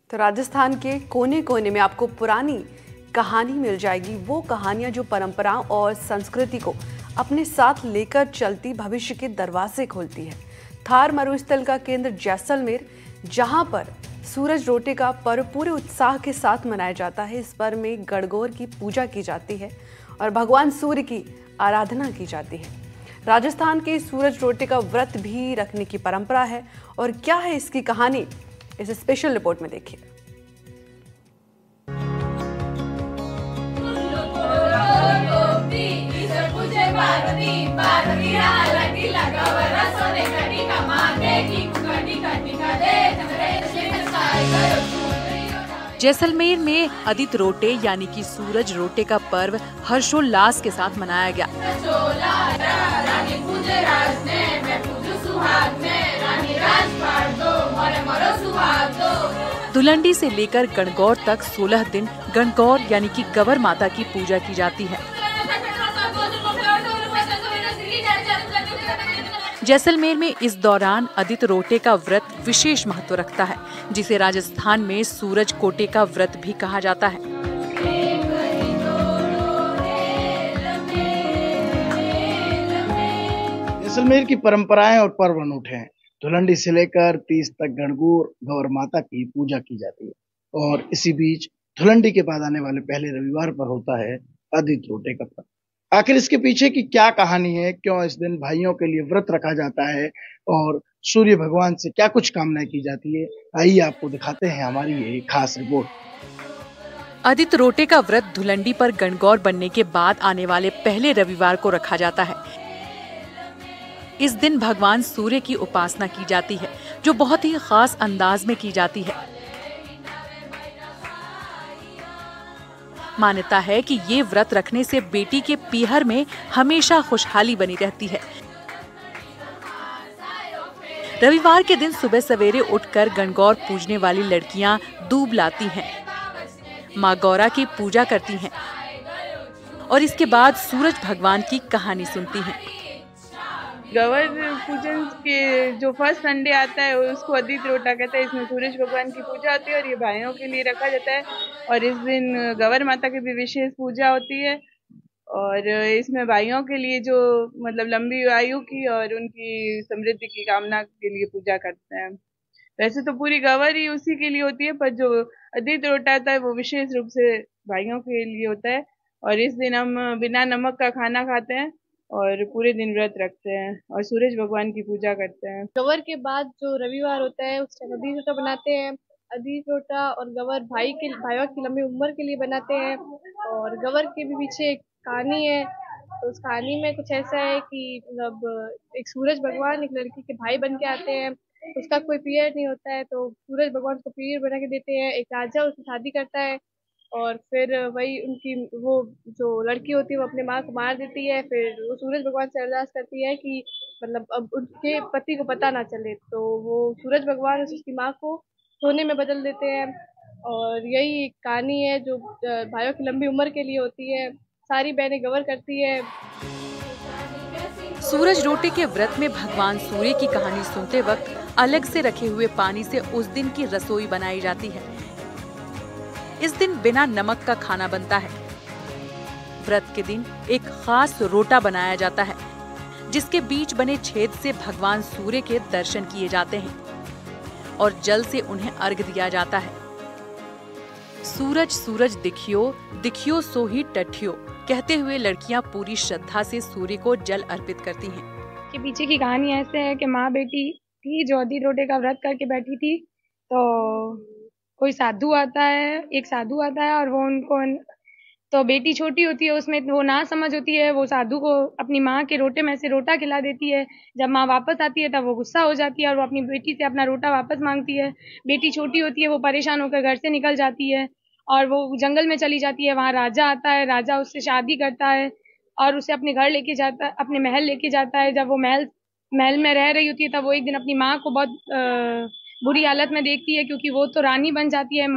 तो राजस्थान के कोने कोने में आपको पुरानी कहानी मिल जाएगी, वो कहानियां जो परंपराओं और संस्कृति को अपने साथ लेकर चलती भविष्य के दरवाजे खोलती है। थार मरुस्थल का केंद्र जैसलमेर, जहां पर सूरज रोटे का पर्व पूरे उत्साह के साथ मनाया जाता है। इस पर्व में गणगौर की पूजा की जाती है और भगवान सूर्य की आराधना की जाती है। राजस्थान के सूरज रोटे का व्रत भी रखने की परंपरा है और क्या है इसकी कहानी, इस स्पेशल रिपोर्ट में देखिए। जैसलमेर में अदित रोटे यानी कि सूरज रोटे का पर्व हर्षोल्लास के साथ मनाया गया। धुलंडी से लेकर गणगौर तक 16 दिन गणगौर यानी कि गवर माता की पूजा की जाती है। जैसलमेर में इस दौरान अदित रोटे का व्रत विशेष महत्व रखता है, जिसे राजस्थान में सूरज कोटे का व्रत भी कहा जाता है। जैसलमेर की परंपराएं और पर्व अनूठे हैं। धुलंडी से लेकर 30 तक गणगौर गवर माता की पूजा की जाती है और इसी बीच धुलंडी के बाद आने वाले पहले रविवार पर होता है अदित रोटे का पर्व। आखिर इसके पीछे की क्या कहानी है, क्यों इस दिन भाइयों के लिए व्रत रखा जाता है और सूर्य भगवान से क्या कुछ कामनाएं की जाती है, आइए आपको दिखाते हैं हमारी ये खास रिपोर्ट। अदित रोटे का व्रत धुलंडी पर गणगौर बनने के बाद आने वाले पहले रविवार को रखा जाता है। इस दिन भगवान सूर्य की उपासना की जाती है, जो बहुत ही खास अंदाज में की जाती है। मान्यता है कि ये व्रत रखने से बेटी के पीहर में हमेशा खुशहाली बनी रहती है। रविवार के दिन सुबह सवेरे उठकर गणगौर पूजने वाली लड़कियां दूब लाती हैं, माँ गौरा की पूजा करती हैं और इसके बाद सूरज भगवान की कहानी सुनती हैं। गवर पूजन के जो फर्स्ट संडे आता है उसको अदित रोटा कहते हैं। इसमें सूरज भगवान की पूजा होती है और ये भाइयों के लिए रखा जाता है और इस दिन गवर माता की भी विशेष पूजा होती है और इसमें भाइयों के लिए जो मतलब लंबी आयु की और उनकी समृद्धि की कामना के लिए पूजा करते हैं। वैसे तो पूरी गवर ही उसी के लिए होती है, पर जो अदित रोटा होता है वो विशेष रूप से भाइयों के लिए होता है और इस दिन हम बिना नमक का खाना खाते हैं और पूरे दिन व्रत रखते हैं और सूरज भगवान की पूजा करते हैं। गवर के बाद जो रविवार होता है उस टाइम अदीस रोटा बनाते हैं। अदीस रोटा और गवर भाइयों की लंबी उम्र के लिए बनाते हैं और गवर के भी पीछे एक कहानी है। तो उस कहानी में कुछ ऐसा है कि मतलब एक सूरज भगवान एक लड़की के भाई बन के आते हैं, उसका कोई पीरियड नहीं होता है तो सूरज भगवान उसको पीरियड बना के देते हैं। एक राजा उसकी शादी करता है और फिर वही उनकी वो जो लड़की होती है वो अपने माँ को मार देती है। फिर वो सूरज भगवान से अरदास करती है कि मतलब अब उनके पति को पता ना चले, तो वो सूरज भगवान उसकी माँ को सोने में बदल देते हैं और यही कहानी है जो भाइयों की लंबी उम्र के लिए होती है। सारी बहनें गवर करती है। सूरज रोटे के व्रत में भगवान सूर्य की कहानी सुनते वक्त अलग से रखे हुए पानी से उस दिन की रसोई बनाई जाती है। इस दिन बिना नमक का खाना बनता है। व्रत के दिन एक खास रोटा बनाया जाता है, जिसके बीच बने छेद से भगवान सूर्य के दर्शन किए जाते हैं और जल से उन्हें अर्घ दिया जाता है। सूरज सूरज दिखियो, दिखियो सो ही टठियो कहते हुए लड़कियां पूरी श्रद्धा से सूर्य को जल अर्पित करती हैं। के पीछे की कहानी ऐसे है कि माँ बेटी थी जो अदित रोटे का व्रत करके बैठी थी, तो कोई साधु आता है, एक साधु आता है और वो उनको, तो बेटी छोटी होती है उसमें वो ना समझ होती है, वो साधु को अपनी माँ के रोटे में से रोटा खिला देती है। जब माँ वापस आती है तब वो गुस्सा हो जाती है और वो अपनी बेटी से अपना रोटा वापस मांगती है। बेटी छोटी होती है, वो परेशान होकर घर से निकल जाती है और वो जंगल में चली जाती है। वहाँ राजा आता है, राजा उससे शादी करता है और उसे अपने घर लेके जाता है, अपने महल लेके जाता है। जब वो महल में रह रही होती है तब वो एक दिन अपनी माँ को बहुत बुरी हालत में देखती है, क्योंकि वो तो रानी बन जाती है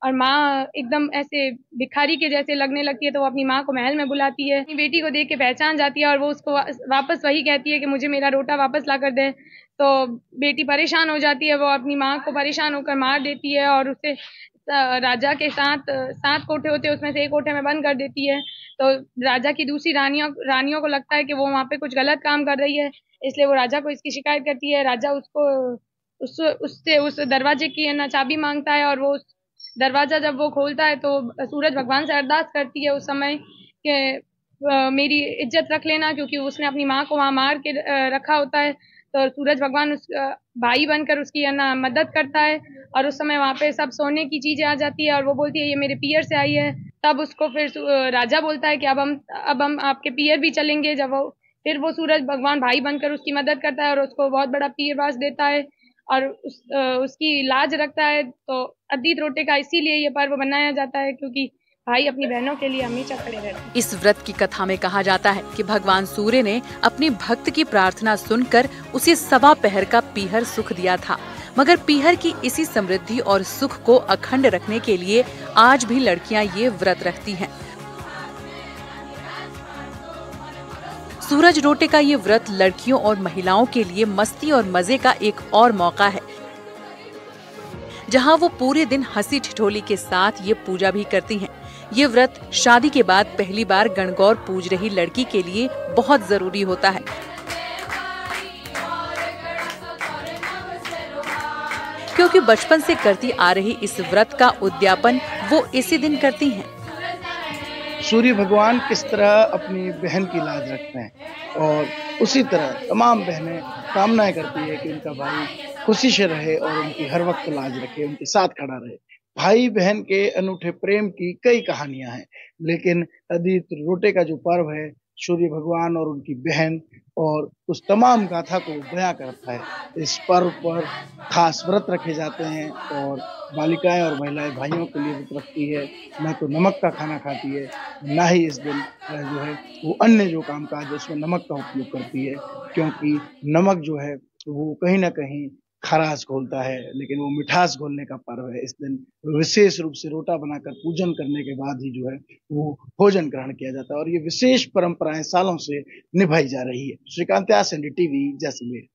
और माँ एकदम ऐसे भिखारी के जैसे लगने लगती है, तो वो अपनी माँ को महल में बुलाती है। अपनी बेटी को देख के पहचान जाती है और वो उसको वापस वही कहती है कि मुझे मेरा रोटा वापस ला कर दे। तो बेटी परेशान हो जाती है, वो अपनी माँ को परेशान होकर मार देती है और उसे राजा के 7 कोठे होते हैं, उसमें से एक कोठे में बंद कर देती है। तो राजा की दूसरी रानियों को लगता है कि वो वहाँ पे कुछ गलत काम कर रही है, इसलिए वो राजा को इसकी शिकायत करती है। राजा उससे उस दरवाजे की है ना चाबी मांगता है, और वो दरवाजा जब वो खोलता है तो सूरज भगवान से अरदास करती है उस समय कि मेरी इज्जत रख लेना, क्योंकि उसने अपनी माँ को वहां मार के रखा होता है। तो सूरज भगवान उस भाई बनकर उसकी है ना मदद करता है, और उस समय वहां पे सब सोने की चीजें आ जाती है और वो बोलती है ये मेरे पियर से आई है। तब उसको फिर राजा बोलता है कि अब हम आपके पियर भी चलेंगे। जब वो फिर वो सूरज भगवान भाई बनकर उसकी मदद करता है और उसको बहुत बड़ा पियरवास देता है और उसकी लाज रखता है। तो अदीत रोटे का इसीलिए ये पर्व मनाया जाता है, क्योंकि भाई अपनी बहनों के लिए हमेशा खड़े रहते हैं। इस व्रत की कथा में कहा जाता है कि भगवान सूर्य ने अपनी भक्त की प्रार्थना सुनकर उसे 1.25 पहर का पीहर सुख दिया था, मगर पीहर की इसी समृद्धि और सुख को अखंड रखने के लिए आज भी लड़कियां ये व्रत रखती हैं। सूरज रोटे का ये व्रत लड़कियों और महिलाओं के लिए मस्ती और मजे का एक और मौका है, जहां वो पूरे दिन हंसी ठिठोली के साथ ये पूजा भी करती हैं। ये व्रत शादी के बाद पहली बार गणगौर पूज रही लड़की के लिए बहुत जरूरी होता है, क्योंकि बचपन से करती आ रही इस व्रत का उद्यापन वो इसी दिन करती हैं। सूर्य भगवान किस तरह अपनी बहन की लाज रखते हैं और उसी तरह तमाम बहनें कामनाएं करती है कि उनका भाई खुशी से रहे और उनकी हर वक्त लाज रखे, उनके साथ खड़ा रहे। भाई बहन के अनूठे प्रेम की कई कहानियां हैं, लेकिन अदीत रोटे का जो पर्व है सूर्य भगवान और उनकी बहन और उस तमाम गाथा को बयां करता है। इस पर्व पर खास व्रत रखे जाते हैं और बालिकाएं और महिलाएं भाइयों के लिए व्रत रखती है। न तो नमक का खाना खाती है, ना ही इस दिन जो है वो अन्य जो कामकाज है उसमें नमक का उपयोग करती है, क्योंकि नमक जो है वो कहीं ना कहीं खराश घोलता है, लेकिन वो मिठास घोलने का पर्व है। इस दिन विशेष रूप से रोटा बनाकर पूजन करने के बाद ही जो है वो भोजन ग्रहण किया जाता है और ये विशेष परंपराएं सालों से निभाई जा रही है। श्रीकांत, NDTV, जैसलमेर।